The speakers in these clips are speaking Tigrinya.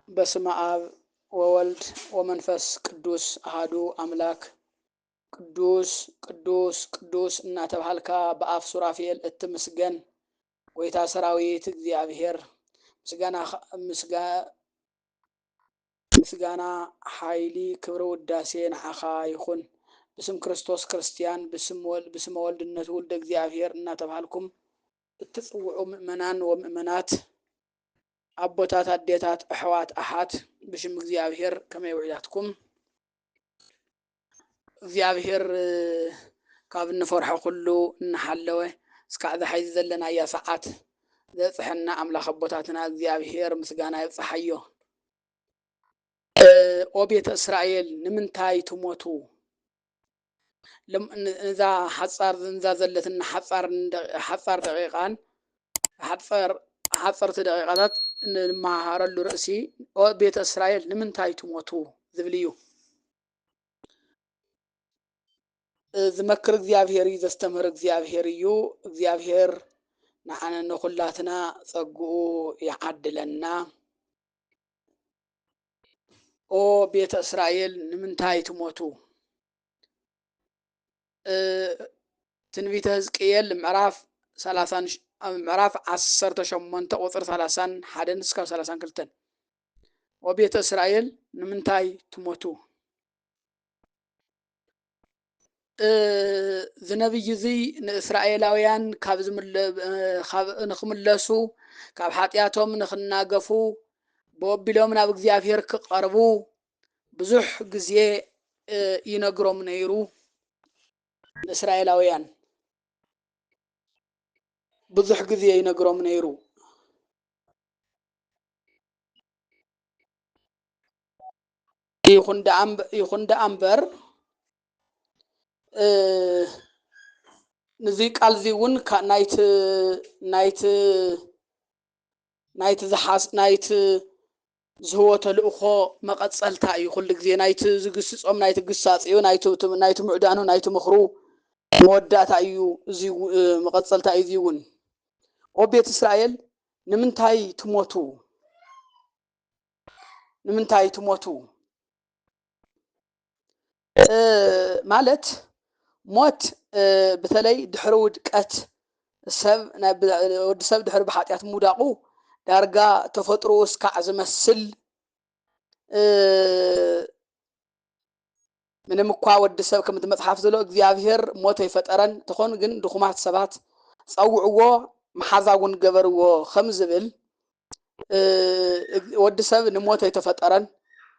በስመ አብ ወወልድ ወመንፈስ ቅዱስ አሐዱ አምላክ ቅዱስ ቅዱስ ቅዱስ እናተባልካ በአፍ ሱራፌል እትምስገን ወይታ ሰራዊት እግዚአብሔር ምስጋና ኃይሊ ክብረ ውዳሴ ንዓኻ ይኹን በስም ክርስቶስ ክርስቲያን በስመ ወልድነት ወልደ እግዚአብሔር እናተባልኩም እትጽውዑ ምእመናን ወምእመናት አቦታት አዴታት አሕዋት አሓት በስም እግዚአብሔር ከመይ ውዕላትኩም እግዚአብሔር ካብ ንፈርሖ ኩሉ እንሓለወ እስካዕ ዝሓይ ዘለና ያ ሰዓት ዘጽሕና አምላኽ አቦታትና እግዚአብሔር ምስጋና ይብጽሐዮ ኦ ቤተ እስራኤል ንምንታይ ትሞቱ እዛ ሓጻር እንዛ ዘለትና ሓጻር ደቂቃን ሓጸርቲ ደቂቃታት እንመሃረሉ ርእሲ ኦ ቤተ እስራኤል ንምንታይ ትሞቱ ዝብል እዩ ዝመክር እግዚአብሔር እዩ ዘስተምህር እግዚአብሔር እዩ እግዚአብሔር ንዓነ ንኹላትና ጸጉኡ ይዓድለና ኦ ቤተ እስራኤል ንምንታይ ትሞቱ ትንቢተ ሕዝቅኤል ምዕራፍ 18 ቁጥር 31 እስከ 32 ወቤተ እስራኤል ንምንታይ ትሞቱ ዝነብይ እዚ ንእስራኤላውያን ካብ ንኽምለሱ ካብ ኃጢአቶም ንኽናገፉ በወቢሎም ናብ እግዚአብሔር ክቐርቡ ብዙሕ ግዜ ይነግሮም ነይሩ እስራኤላውያን ብዙሕ ግዜ ይነግሮም ነይሩ ይኹን ደኣ እምበር ንዚ ቃል እዚ እውን ናይቲ ዝህቦ ተልእኾ መቐጸልታ እዩ ኩሉ ግዜ ናይቲ ዝግስጾም ናይቲ ግሳጽ እዩ ናይቲ ምዕዳኑ ናይቲ ምኽሩ መወዳእታ እዩ እዚ መቐጸልታ እዩ እውን ኦ ቤተ እስራኤል ንምንታይ ትሞቱ ማለት ሞት በተለይ ድሕሪ ውድቀት ወዲ ሰብ ድሕሪ ብኃጢአት ምውዳቁ ዳርጋ ተፈጥሮ እስካዕ ዝመስል ምንም እኳ ወዲ ሰብ ከም መጽሓፍ ዘሎ እግዚአብሔር ሞት አይፈጠረን ተኾን ግን ድኹማት ሰባት ጸውዕዎ መሓዛውን ገበርዎ ከም ዝብል ወዲ ሰብ ንሞት አይተፈጠረን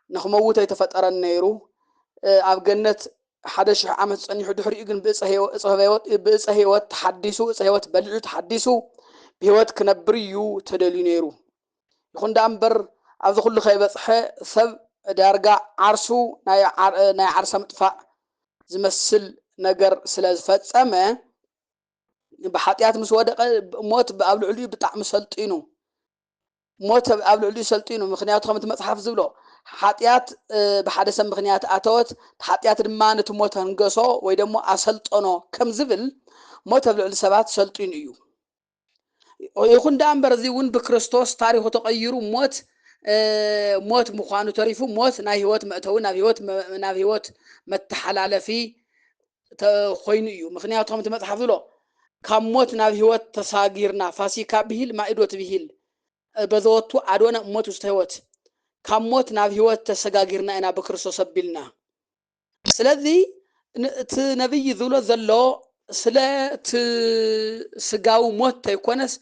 ንኽመውት አይተፈጠረን ነይሩ ኣብ ገነት 1000 ዓመት ጸኒሑ ድሕሪኡ ግን ብዕፀ ህይወት ተሓዲሱ ዕፀ ህይወት በሊዑ ተሓዲሱ ብህይወት ክነብር እዩ ተደልዩ ነይሩ ይኹን ደኣ እምበር ኣብዚ ኩሉ ከይበጽሐ ሰብ ዳርጋ ዓርሱ ናይ ዓርሰ ምጥፋእ ዝመስል ነገር ስለ ዝፈጸመ ብኃጢአት ምስ ወደቀ ሞት ኣብ ልዕሊኡ ብጣዕሚ ሰልጢኑ ምክንያቱ ከምቲ መጽሓፍ ዝብሎ ኃጢአት ብሓደ ሰብ ምክንያት ኣተወት ኃጢአት ድማ ነቲ ሞት አንገሶ ወይ ደሞ ኣሰልጠኖ ከም ዝብል ሞት ኣብ ልዕሊ ሰባት ሰልጢኑ እዩ ይኹን ደኣ እምበር እዚ እውን ብክርስቶስ ታሪኹ ተቐይሩ ሞት ምዃኑ ተሪፉ ሞት ናይ ህይወት መእተዊ ናብ ህይወት መተሓላለፊ ኮይኑ እዩ ምክንያቱ ከምቲ መጽሓፍ ዝብሎ ካብ ሞት ናብ ህይወት ተሳጊርና ፋሲካ ብሂል ማዕዶት ብሂል በዘወቱ አዶነ ሞት ውስጥ ህይወት ካብ ሞት ናብ ህይወት ተሰጋጊርና ኢና በክርስቶስ አቢልና ስለዚህ እቲ ነብይ ዝብሎ ዘሎ ስለ ስጋው ሞት አይኮነስ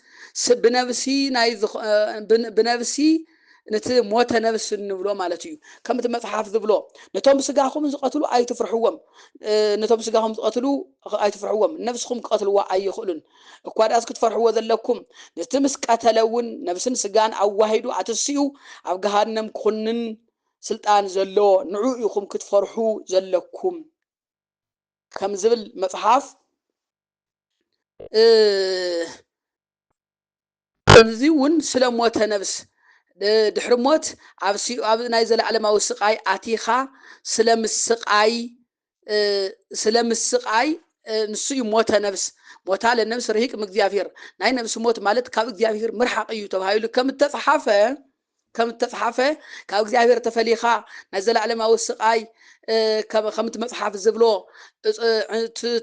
ብነብሲ ነቲ ሞተ ነብስ እንብሎ ማለት እዩ ከምቲ መጽሓፍ ዝብሎ ነቶም ስጋኹም ዝቀትሉ ኣይትፍርሕዎም ነብስኹም ክቀትልዋ ኣይኽእሉን እኳ ዳስ ክትፈርሕዎ ዘለኩም ነቲ ምስ ቀተለውን ነብስን ስጋን ኣዋሂዱ ኣትስኡ ኣብ ገሃነም ክኹንን ስልጣን ዘለዎ ንዑ ኢኹም ክትፈርሑ ዘለኩም ከም ዝብል መጽሓፍ እዚ እውን ስለ ሞተ ነብስ ድሕሪ ሞት ኣብ ናይ ዘለዓለማዊ ስቃይ ኣቲኻ ስለምስቃይ ንሱ ሞተ ነብስ ሞታ ለነብስ ረሂቅ እግዚአብሔር ናይ ነብስ ሞት ማለት ካብ እግዚአብሔር ምርሓቅ እዩ ተባሂሉ ከም ተጻሓፈ كم تصحفه كاو እግዚአብሔር ተፈሊኻ ናዘላዕለማዊ ስቃይ ከም ትመጽሓፍ ዝብሎ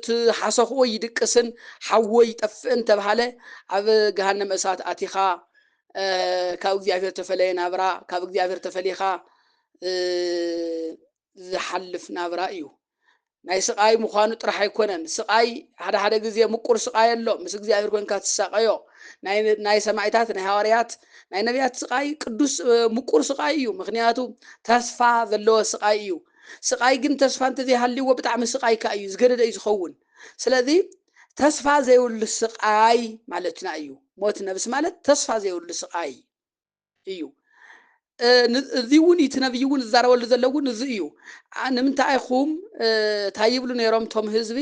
ትሓሰኽዎ ይድቅስን ሓወይ ይጠፍእን ተባሃለ ኣብ ገሃነመ እሳት ኣቲኻ ካብ እግዚአብሔር ተፈለየ ናብራ ካብ እግዚአብሔር ተፈሊኻ ዝሓልፍ ናብራ እዩ ናይ ስቃይ ምዃኑ ጥራሕ ኣይኮነን ስቃይ ሓደ ግዜ ምቁር ስቃይ ኣሎ ምስ እግዚአብሔር ኮንካ ትሳቀዮ ናይ ሰማዕታት ናይ ሐዋርያት ናይ ነቢያት ስቃይ ቅዱስ ምቁር ስቃይ እዩ ምክንያቱ ተስፋ ዘለዎ ስቃይ እዩ ስቃይ ግን ተስፋ እንተዘይሃልይዎ ብጣዕሚ ስቃይ ካ እዩ ዝገደደ እዩ ዝኸውን ስለዚ ተስፋ ዘይብሉ ስቃይ ማለትና እዩ ሞት ነብስ ማለት ተስፋ ዘይብሉ ስቃይ እዩ እዚውን ይትነብይውን ዝዛረበሉ ዘለውን እዚ እዩ ንምንታይ ኢኹም ታይብሉ ነይሮም ቶም ህዝቢ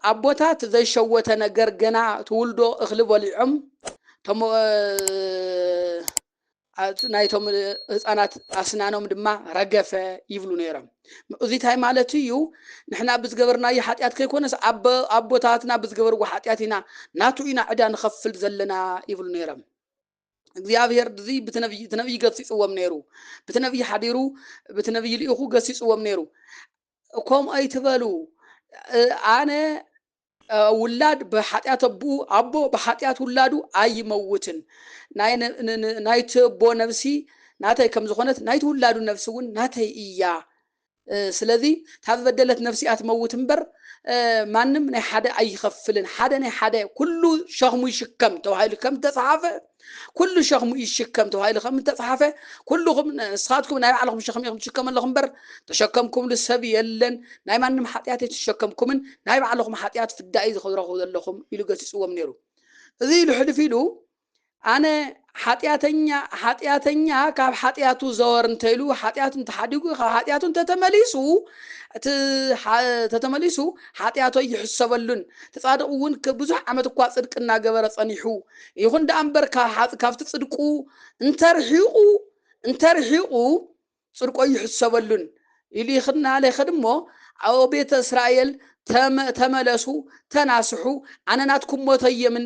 አቦታት ዘይሸወተ ነገር ገና ትውልዶ እኽሊ በሊዖም ቶም ናይቶም ህፃናት አስናኖም ድማ ረገፈ ይብሉ ነይሮም እዚ ታይ ማለት እዩ ንሕና ብዝገበርናዮ ኃጢአት ከይኮነስ አቦታትና ብዝገበርዎ ኃጢአት ኢና ናቱ ኢና ዕዳ ንኸፍል ዘለና ይብሉ ነይሮም እግዚአብሔር እዚ ብትነብይ ገሲጽዎም ነይሩ ብትነብይ ሓዲሩ ብትነብይ ልኢኹ ገሲጽዎም ነይሩ እኮም ኣይትበሉ አነ ውላድ በኃጢአት አቦ በኃጢአት ውላዱ አይመውትን ናይት ቦ ነፍሲ ናተይ ከም ዝኾነት ናይት ውላዱ ነፍስውን ናተይ እያ ስለዚ ታበደለት ነፍሲ አትመውት እምበር ማንም ናይ ሓደ አይኸፍልን ሓደ ናይ ሓደ ኩሉ ሸኽሙ ይሽከም ተባሂሉ ከም ተጻሐፈ ኩሉ ሸኽሙ ይሽከም ተባሂሉ ከም ተጻሐፈ ኩሉኹም ንስኻትኩም ናይ ባዕልኹም ሸኽም ኢኹም ትሽከም ኣለኹም እምበር ተሸከምኩም ልሰብ የለን ናይ ማንም ኃጢአት ትሸከምኩምን ናይ ባዕልኹም ኃጢአት ፍዳይ ዝኸድረኹ ዘለኹም ኢሉ ገሲጽዎም ነይሩ እዚ ልሕልፍ ኢሉ አነ ኃጢአተኛ ካብ ኃጢአቱ ዘወር እንተይሉ ኃጢአቱን ተሓዲጉ ኃጢአቱን ተተመሊሱ ኃጢአቱ ይሕሰበሉን ተጻድቁውን ብዙሕ ዓመት እኳ ጽድቅና ገበረ ጸኒሑ ይኹን ዳንበር ካብቲ ጽድቁ እንተርሒቁ ጽድቆ ይሕሰበሉን ኢሉ ይኽና ለይኸድሞ ኣብ ቤተ እስራኤል ተመለሱ ተናስሑ አነ ናትኩም ሞት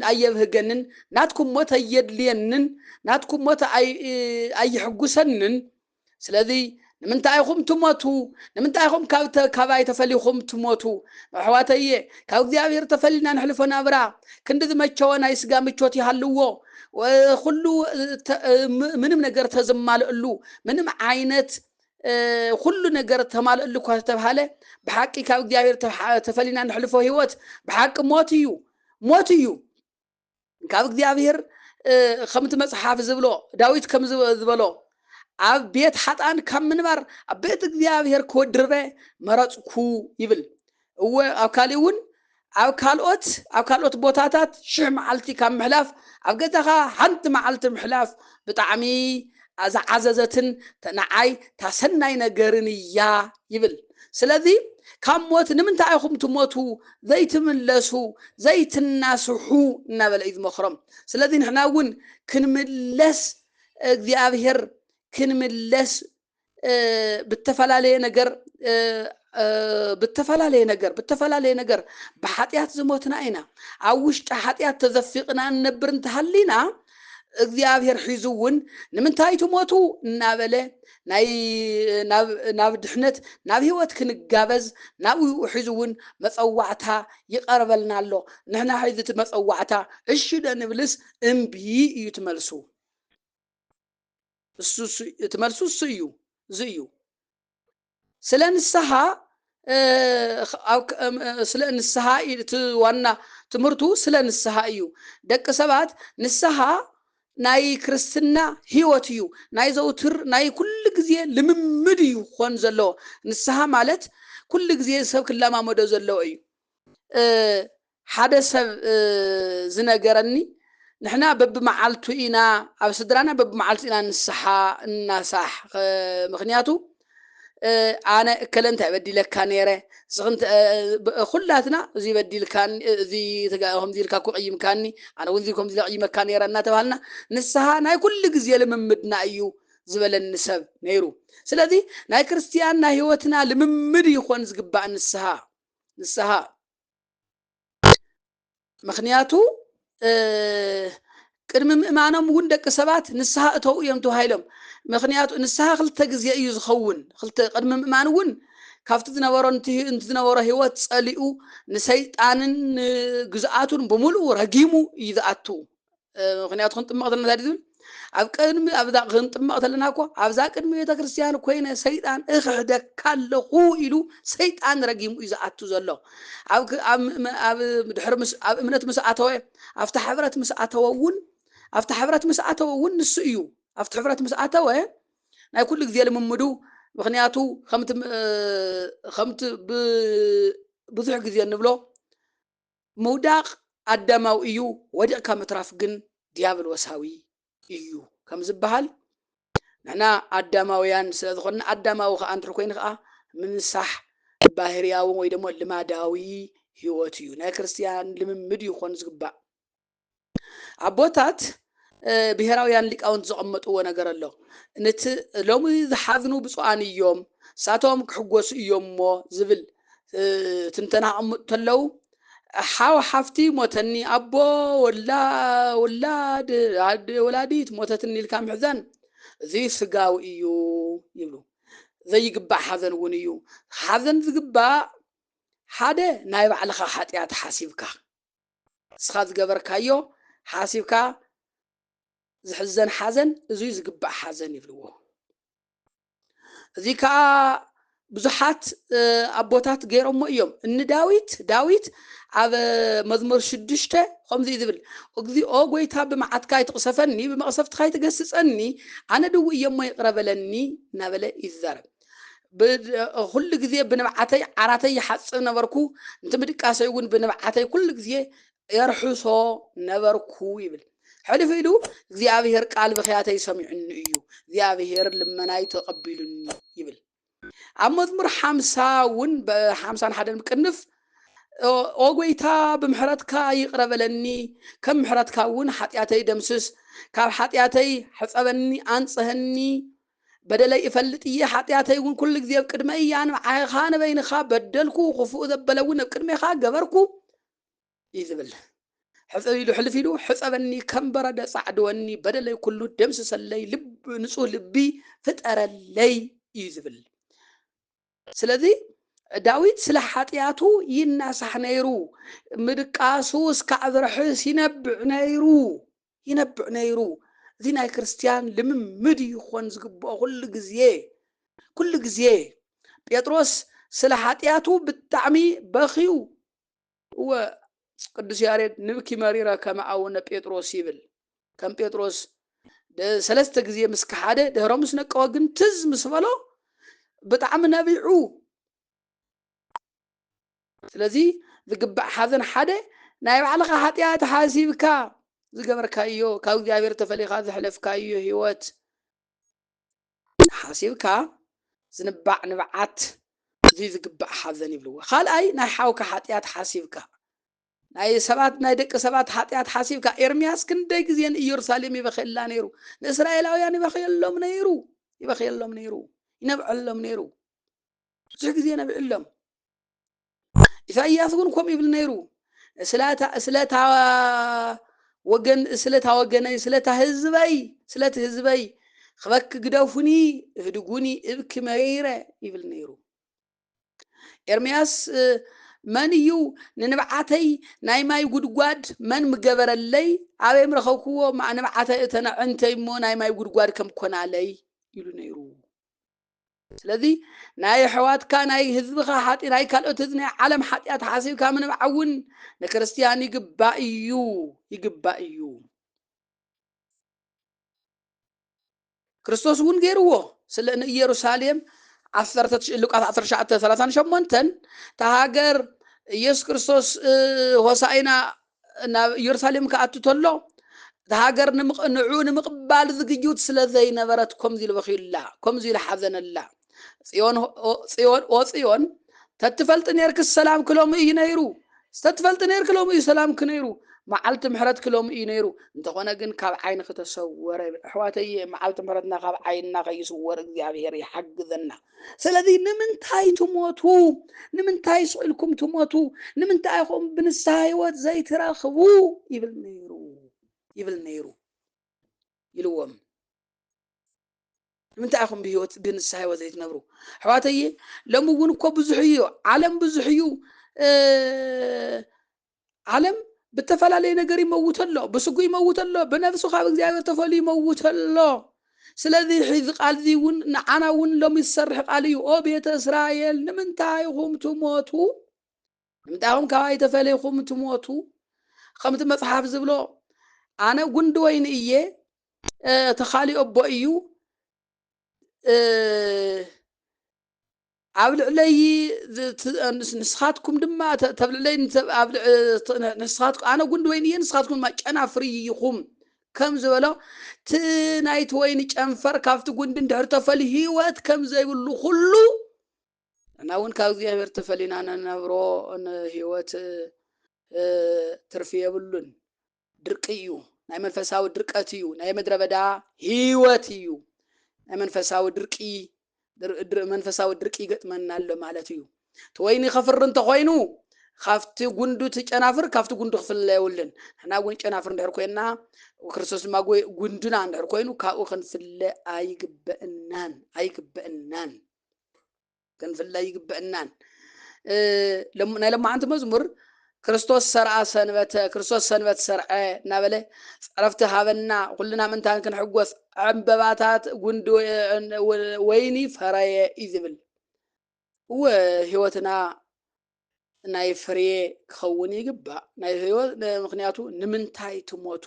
አየብህገንን ናትኩም ሞት አየድልየንን ናትኩም ሞት አይሕጉሰንን ስለዚ ንምንታይኹም ትሞቱ ንምንታይኹም ካባይ ተፈሊኹም ትሞቱ ኣሕዋተየ ካብ እግዚአብሔር ተፈሊና ንሕልፎ ናብራ ክንዲ ዝመቸዎ ናይ ስጋ ምቾት ይሃልዎ ኩሉ ምንም ነገር ተዘማልእሉ ምንም ዓይነት ኩሉ ነገር ተማልእሉ እኳ ተባሃለ ብሓቂ ካብ እግዚአብሔር ተፈሊና ንሕልፎ ህይወት ብሓቂ ሞት እዩ ካብ እግዚአብሔር ከምቲ መጽሓፍ ዝብሎ ዳዊት ከም ዝበሎ ኣብ ቤት ሓጣን ካብ ምንባር ኣብ ቤት እግዚአብሔር ክወድርበ መረጽኩ ይብል እወ ኣብ ካሊውን ኣብ ካልኦት ቦታታት ሽሕ መዓልቲ ካብ ምሕላፍ ኣብ ገዛኻ ሓንቲ መዓልቲ ምሕላፍ ብጣዕሚ አዛዓዘዘትን ተናዓይ ታሰናይ ነገርን እያ ይብል ስለዚ ካብ ሞት ንምንታይ ኢኹም ትሞቱ ዘይትምለሱ ዘይትናስሑ እናበለ እዩ ዝመኽሮም ስለዚ ንሕና እውን ክንምለስ እግዚአብሔር ክንምለስ ብተፈላለየ ነገር ብኃጢአት ዝሞትና ኢና ኣብ ውሽጢ ኃጢአት ተዘፊቕና እንነብር እንተሃሊና እግዚአብሔር ሒዙውን ንምንታይ ትሞቱ እናበለ ናብ ድሕነት ናብ ህይወት ክንጋበዝ ናብኡ ሒዙውን መጸዋዕታ ይቀርበልና ኣሎ ንሕና ሒዝት መጸዋዕታ እሺ ደንብልስ እምቢ እዩ ትመልሱ እዩ ስለ ንስሓ እቲ ዋና ትምህርቱ ስለ ንስሓ እዩ ደቂ ሰባት ንስሓ ናይ ክርስትና ህይወት እዩ ናይ ዘውትር ናይ ኩሉ ግዜ ልምምድ እዩ ኾን ዘሎ ንስሓ ማለት ኩሉ ግዜ ሰብ ክለማመዶ ዘለዎ እዩ ሓደ ሰብ ዝነገረኒ ንሕና በብመዓልቱ ኢና ኣብ ስድራና በብመዓልቱ ኢና ንስሓ እናሳሕ ምክንያቱ አነ እከለ እንታይ በዲለካ ነይረ ስኽንት ኩላትና እዚ በዲልካን እዚ ተጋኹም ዚልካ ኩቅይምካኒ አነ እውን ዚልኩም ዝለቅይመካ ነይረ እናተባሃልና ንስሓ ናይ ኩሉ ግዜ ልምምድና እዩ ዝበለኒ ሰብ ነይሩ ስለዚ ናይ ክርስቲያንና ህይወትና ልምምድ ይኾን ዝግባእ ንስሓ ምክንያቱ ቅድሚ ምእማኖም እውን ደቂ ሰባት ንስሓ እተው እዮም ተባሂሎም ምክንያቱ ንስሓ ክልተ ግዜ እዩ ዝኸውን ክልተ ቅድሚ ምእማን እውን ካብቲ ዝነበሮ ህይወት ፀሊኡ ንሰይጣንን ግዝኣቱን ብምሉእ ረጊሙ እዩ ዝኣቱ ምክንያቱ ክንጥመቕ ዘለና ዝብል ኣብ ቅድሚ ኣብዛ ክንጥመቕ ተለና እኮ ኣብዛ ቅድሚ ቤተክርስትያን ኮይነ ሰይጣን እኽሕደካ ኣለኹ ኢሉ ሰይጣን ረጊሙ እዩ ዝኣቱ ዘሎ ኣብ እምነት ምስ ኣተወ ኣብቲ ሕብረት ምስ ኣተወ እውን ኣብቲ ሕብረት ምስ ኣተወ እውን ንሱ እዩ ኣብቲ ሕብረት ምስ ኣተወ ናይ ኩሉ ግዜ ልምምዱ ምክንያቱ ከምቲ ብዙሕ ግዜ ንብሎ ምውዳቕ ኣዳማዊ እዩ ወዲቕካ ምትራፍ ግን ዲያብሎሳዊ እዩ ከም ዝበሃል ንሕና ኣዳማውያን ስለዝኾነ ኣዳማዊ ከዓ እንትር ኮይኑ ከዓ ምንሳሕ ባህርያዊ ወይ ደሞ ልማዳዊ ህይወት እዩ ናይ ክርስቲያን ልምምድ ይኾን ዝግባእ ኣቦታት ብሄራውያን ሊቃውንት ዘቐመጥዎ ነገር ኣሎ ነቲ ሎሚ ዝሓዝኑ ብፁዓን እዮም ሳቶም ክሕጎሱ እዮም ሞ ዝብል ትንተና ኣቐምጡ ተለው ሓው ሓፍቲ ሞተኒ ኣቦ ወላዲት ሞተትኒ ኢልካ ምሕዛን እዚ ስጋዊ እዩ ይብሉ ዘይግባእ ሓዘን እውን እዩ ሓዘን ዝግባእ ሓደ ናይ ባዕልኻ ሓጢኣት ሓሲብካ እስኻ ዝገበርካዮ ሓሲብካ ዝሕዘን ሓዘን እዙይ ዝግባእ ሓዘን ይብልዎ እዚ ከዓ ብዙሓት ኣቦታት ገይሮሞ እዮም እኒ ዳዊት ኣብ መዝሙር 6 ከምዚ ዝብል እግዚኦ ጎይታ ብመዓትካ ይትቕሰፈኒ ብመቕሰፍትካ ይትገስጸኒ ኣነ ድው እየሞ ይቕረበለኒ እናበለ ይዛረብ ኩሉ ግዜ ብንብዓተይ ዓራተይ ይሓፅብ ነበርኩ እንት ምድቃሰይ እውን ብንብዓተይ ኩሉ ግዜ የርሕሶ ነበርኩ ይብል ሕልፍ ኢሉ እግዚኣብሔር ቃል ብኽያተይ ሰሚዑኒ እዩ እግዚኣብሔር ልመናይ ተቐቢሉኒ ይብል ኣብ መዝሙር 50 እውን ብ51 ምቅንፍ ኦ ጎይታ ብምሕረትካ ይቕረበለኒ ከም ምሕረትካ እውን ሓጢኣተይ ደምስስ ካብ ሓጢኣተይ ሕፀበኒ ኣንጽህኒ በደለይ ይፈልጥ እየ ሓጢኣተይ እውን ኩሉ ግዜ ኣብ ቅድመ እያ ንዓይኻ ንበይንኻ በደልኩ ክፉእ ዘበለ እውን ኣብ ቅድሜኻ ገበርኩ እዩ ዝብል ሕልፍ ኢሉ ሕፀበኒ ከም በረደ ፃዕድወኒ በደለይ ኩሉ ደምስሰለይ ንጹህ ልቢ ፍጠረለይ እዩ ዝብል ስለዚ ዳዊት ስለ ሓጢኣቱ ይናሳሕ ነይሩ ምድቃሱ እስካዕ ዝርሕስ ይነብዕ ነይሩ እዚ ናይ ክርስቲያን ልምምድ ይኾን ዝግብኦ ኩሉ ግዜ ጴጥሮስ ስለ ሓጢኣቱ ብጣዕሚ በኺዩ ቅዱስ ያሬድ ንብኪ መሪረ ከመ ኣቡነ ጴጥሮስ ይብል ከም ጴጥሮስ ሰለስተ ግዜ ምስ ከሓደ ድሕሮ ምስ ነቀወ ግን ትዝ ምስ በሎ ብጣዕሚ ነቢዑ ስለዚ ዝግባእ ሓዘን ሓደ ናይ ባዕልኻ ሓጢኣት ሓሲብካ ዝገበርካዮ ካብ እግዚኣብሔር ተፈሊኻ ዘሕለፍካዮ ህይወት ሓሲብካ ዝንባዕ ንብዓት እዚ ዝግባእ ሓዘን ይብልዎ ካልኣይ ናይ ሓውካ ሓጢኣት ሓሲብካ ናይ ደቂ ሰባት ሓጢኣት ሓሲብካ ኤርምያስ ክንደይ ግዜ ንኢየሩሳሌም ይበኽየላ ነይሩ ንእስራኤላውያን ይበኽየሎም ነይሩ ይነብዐሎም ነይሩ ብዙሕ ግዜ ነብዕሎም ኢሳይያስ እውን ከምኡ ይብል ነይሩ ስለታ ወገነይ ስለቲ ህዝበይ ክበክ ግደፉኒ ህድጉኒ እብኪ መሪረ ይብል ነይሩ ኤርምያስ መን እዩ ንንብዓተይ ናይ ማይ ጉድጓድ መን ምገበረለይ ኣበይ ምረኸብክዎ ንብዓተይ እተነዕንተይ እሞ ናይ ማይ ጉድጓድ ከም ኮናለይ ይሉ ነይሩ ስለዚ ናይ ሕዋትካ ናይ ህዝብኻ ሓጢ ናይ ካልኦት ህዝቢ ናይ ዓለም ሓጢኣት ሓሲብካ ምንባዕ እውን ንክርስቲያን ይግባእ እዩ ክርስቶስ እውን ገይርዎ ስለ ንኢየሩሳሌም ሉቃስ 19:38 ተሃገር ኢየሱስ ክርስቶስ ሆሳዕና ናብ ኢየሩሳሌም ከኣቱ ተሎ ተሃገር ንዑ ንምቕባል ዝግጁት ስለ ዘይነበረት ከምዚ ኢሉ በኺዩላ ከምዚ ኢሉ ሓዘነላ ጽዮን ተትፈልጥ ነርክ ሰላም ክሎም እዩ ነይሩ ተትፈልጥ ነርክ ክሎም እዩ ሰላም ክነይሩ መዓልቲ ምሕረት ክሎም እዩ ነይሩ እንተኾነ ግን ካብ ዓይን ከተሰወረ ኣሕዋተይ መዓልቲ ምሕረትና ካብ ዓይንና ከይስወር እግዚኣብሔር ይሓግዘና ስለዚ ንምንታይ ትሞቱ ንምንታይ ስኢልኩም ትሞቱ ንምንታይ ኢኹም ብንስሓ ህይወት ዘይትረኽቡ ይብል ነይሩ يبل نيرو يلوم من تأخذ بهوت بين السحي وزيت نبرو حواتي لما يقول كو بزحيو عالم بزحيو عالم بالتفعل عليه نجري موت الله بسقو يموت الله بنفسه خابق زي تفعلي يموت الله سلذي حيث قال ذي ون نعنا ون لم يسرح قالي أو بيت إسرائيل نمنتايهم تموتوا نمنتايهم كواي تفعليهم تموتوا خمت مصحف زبلو أنا قند وين إيه تخالي أبو إيو عبل علي نسخاتكم دما تبل علي نسخاتكم أنا قند وين إيه نسخاتكم ما أنا فريهم كم زبلا تنايت وين أنفر كافت قند دهر تفلي هيوات كم زي بلو خلو أنا وين كاوزي هير تفلينا أنا نبرو أن هيوات ترفيه بلون درقيو ناي منفساو درقاتيو ناي مدربدا هيواتيو ناي منفساو درقي منفساو درقي ገጥመናል ማለት እዩ ተወይኒ خفر እንተ ኮይኑ ካፍቲ ጉንዱ ትጨናፍር ካፍቲ ጉንዱ ክፍል ይውልን እና ጉን ጨናፍር እንደር ኮይና ክርስቶስ ማጎይ ጉንዱና እንደር ኮይኑ ካኡ ክንፍለ አይግበእናን ክንፍለ አይግበእናን ለማ አንተ መዝሙር ክርስቶስ ሰርዓ ሰንበተ ክርስቶስ ሰንበት ሰርዐ ናበለ ጸረፍተ ሃበና ኩልና ምንታን ክንሕጎስ ዕምበባታት ጉንዱ ወይኒ ፈራየ ይዝብል ወህይወትና ናይ ፍሬ ክኸውን ይግባእ ናይ ህይወት ምክንያቱ ንምንታይ ትሞቱ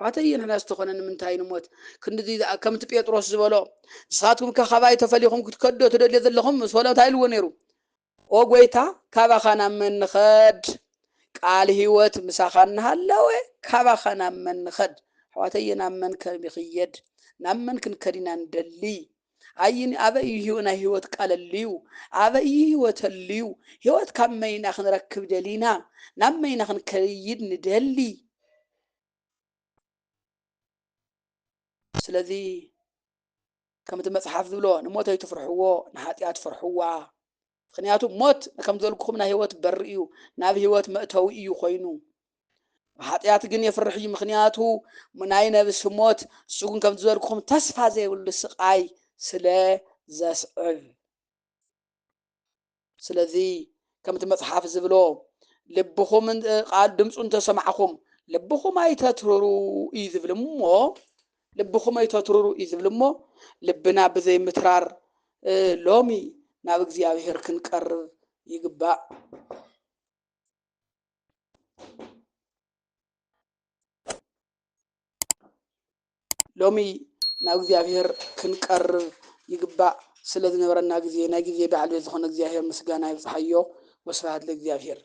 حتى ينحنا استخونا ንምንታይ ንሞት ክንዲ ከምቲ ጴጥሮስ ዝበሎ ንሳትኩም ከኻባይ ተፈሊኹም ክትከዶ ትደልዩ ዘለኹም ሰላም ታይልዎ ነይሩ ኦ ጎይታ ካባኻና መንኸድ ቃል ህይወት ምሳኻና ሃለወ ካባኻና መንኸድ حتى ናመን ከሚኽየድ ናመን ክንከዲና እንደሊ አይን አበይ ህይወና ህይወት ቃለልዩ አበይ ህይወተልዩ ህይወት ካመይና ክንረክብ ደሊና ናመይና ክንከይድ ንደሊ ስለዚህ ከምቲ መጽሐፍ ዝብሎ ንሞት ይትፍርሕዎ ንኃጢአት ፍርሕዋ ምክንያቱ ሞት ከም ዘልኩም ና ህይወት በር እዩ ናብ ህይወት መእተው እዩ ኮይኑ ኃጢአት ግን የፍርሕ እዩ ምክንያቱ ናይ ነብስ ሞት እሱን ከም ዘልኩም ተስፋ ዘይብሉ ስቃይ ስለ ዘስዕብ ስለዚህ ከምቲ መጽሐፍ ዝብሎ ልብኹም ቃል ድምጹን ተሰማዕኹም ልብኹም አይተትሩሩ እዩ ዝብል እሞ ልብኹም አይተትሩሩ እዩ ዝብል እሞ ልብና ብዘይ ምትራር ሎሚ ናብ እግዚአብሔር ክንቀርብ ይግባእ ሎሚ ናብ እግዚአብሔር ክንቀርብ ይግባእ ስለዝነበረና ጊዜ ናይ ጊዜ ባዕሉ ዝኾነ እግዚአብሔር ምስጋና ይብጽሐዮ ወስብሐት ለእግዚአብሔር